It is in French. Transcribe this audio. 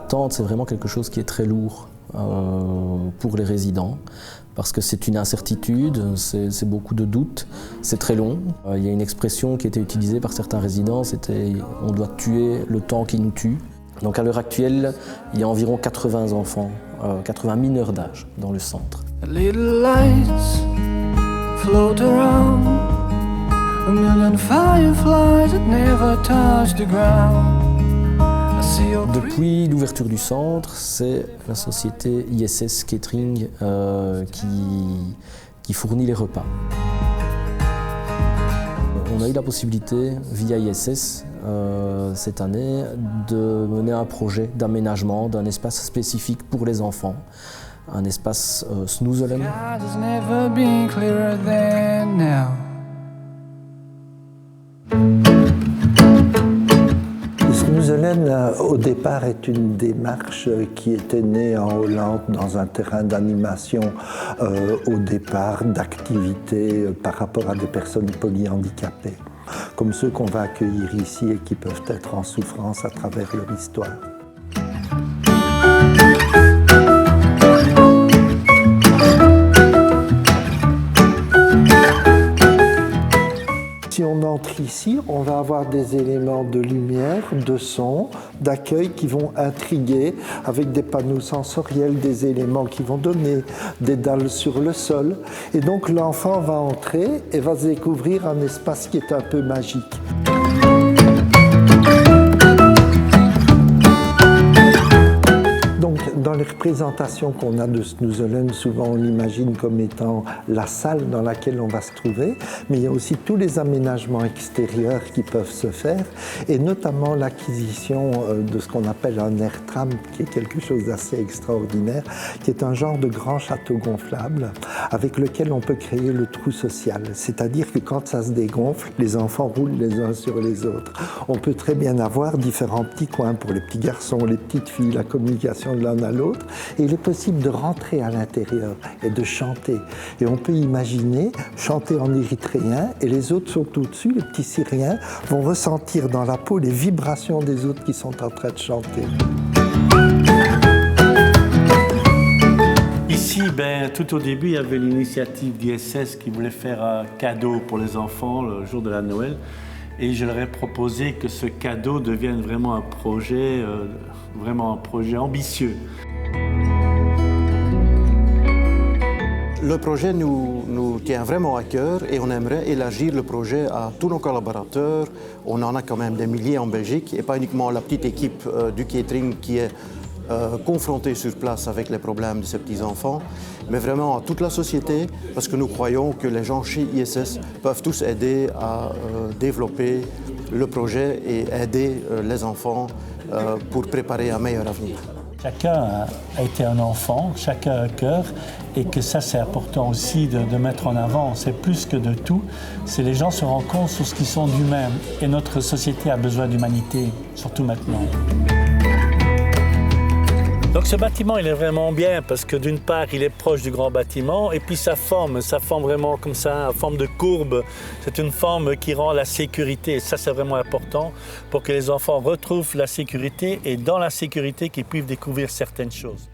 l'attente, c'est vraiment quelque chose qui est très lourd pour les résidents, parce que c'est une incertitude, c'est beaucoup de doutes, c'est très long. Il y a une expression qui était utilisée par certains résidents, c'était « on doit tuer le temps qui nous tue ». Donc à l'heure actuelle, il y a environ 80 enfants, 80 mineurs d'âge dans le centre. Depuis l'ouverture du centre, c'est la société ISS Catering qui fournit les repas. On a eu la possibilité, via ISS, cette année, de mener un projet d'aménagement d'un espace spécifique pour les enfants, un espace Snoezelen. Snoezelen, au départ, est une démarche qui était née en Hollande dans un terrain d'animation, au départ, d'activités par rapport à des personnes polyhandicapées, comme ceux qu'on va accueillir ici et qui peuvent être en souffrance à travers leur histoire. Si on entre ici, on va avoir des éléments de lumière, de son, d'accueil qui vont intriguer avec des panneaux sensoriels, des éléments qui vont donner des dalles sur le sol. Et donc l'enfant va entrer et va découvrir un espace qui est un peu magique. Dans les représentations qu'on a de Snoezelen, souvent on l'imagine comme étant la salle dans laquelle on va se trouver, mais il y a aussi tous les aménagements extérieurs qui peuvent se faire, et notamment l'acquisition de ce qu'on appelle un air-tram, qui est quelque chose d'assez extraordinaire, qui est un genre de grand château gonflable avec lequel on peut créer le trou social. C'est-à-dire que quand ça se dégonfle, les enfants roulent les uns sur les autres. On peut très bien avoir différents petits coins pour les petits garçons, les petites filles, la communication de l'un à l'autre, et il est possible de rentrer à l'intérieur et de chanter. Et on peut imaginer chanter en érythréen, et les autres sont au-dessus, les petits Syriens vont ressentir dans la peau les vibrations des autres qui sont en train de chanter. Ici, tout au début, il y avait l'initiative d'ISS qui voulait faire un cadeau pour les enfants le jour de la Noël. Et je leur ai proposé que ce cadeau devienne vraiment un projet ambitieux. Le projet nous tient vraiment à cœur et on aimerait élargir le projet à tous nos collaborateurs. On en a quand même des milliers en Belgique et pas uniquement la petite équipe du catering qui est confrontée sur place avec les problèmes de ces petits-enfants, mais vraiment à toute la société, parce que nous croyons que les gens chez ISS peuvent tous aider à développer le projet et aider les enfants pour préparer un meilleur avenir. Chacun a été un enfant, chacun a un cœur, et que ça c'est important aussi de mettre en avant. C'est plus que de tout, c'est les gens se rendent compte sur ce qu'ils sont d'eux-mêmes. Et notre société a besoin d'humanité, surtout maintenant. Donc ce bâtiment, il est vraiment bien parce que d'une part, il est proche du grand bâtiment et puis sa forme vraiment comme ça, en forme de courbe. C'est une forme qui rend la sécurité. Et ça, c'est vraiment important pour que les enfants retrouvent la sécurité et dans la sécurité, qu'ils puissent découvrir certaines choses.